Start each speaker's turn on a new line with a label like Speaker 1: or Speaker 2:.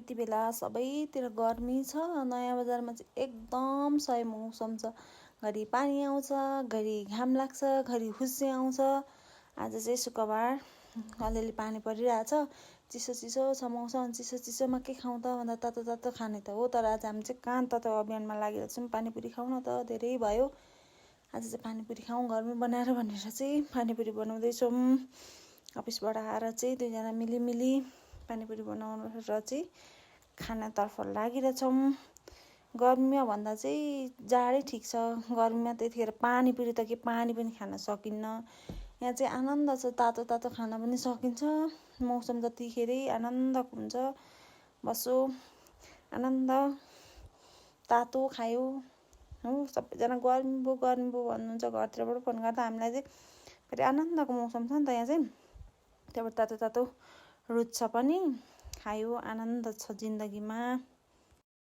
Speaker 1: यति बेला सबैतिर गर्मी छ। नयाँ बजारमा चाहिँ एकदम सही मौसम छ। घरि पानी आउँछ, घरि घाम लाग्छ, घरि हुस्से आउँछ। आज चाहिँ शुक्रबार अलिअलि पानी परिरहेछ। चिसो चिसो छ मौसम। चिसो चिसोमा के खाउँ त भन्दा तातो तातो खाने त हो। तर आज हामी चाहिँ कहाँ तातो अभियानमा लागेको छौँ। पानीपुरी खाउँ न त, धेरै भयो। आज चाहिँ पानीपुरी खाउँ घरमै बनाएर भनेर चाहिँ पानीपुरी बनाउँदैछौँ। अफिसबाट आएर चाहिँ दुईजना मिली पानीपुरी बनाउनु र चाहिँ खानातर्फ लागिरहेछौँ। गर्मीमा भन्दा चाहिँ जाडै ठिक छ। गर्मीमा त्यतिखेर पानीपुरी त के पानी पनि खान सकिन्न। यहाँ चाहिँ आनन्द छ, तातो तातो खान पनि सकिन्छ। मौसम जतिखेरै आनन्दको हुन्छ। बसो आनन्द, तातो खायो हो। सबैजना गर्मी भयो भन्नुहुन्छ। घरतिरबाट फोन गर्दा हामीलाई चाहिँ फेरि आनन्दको मौसम छ नि त यहाँ चाहिँ। त्यहाँबाट तातो तातो रुच्छ पनि, खायो, आनन्द छ जिन्दगीमा।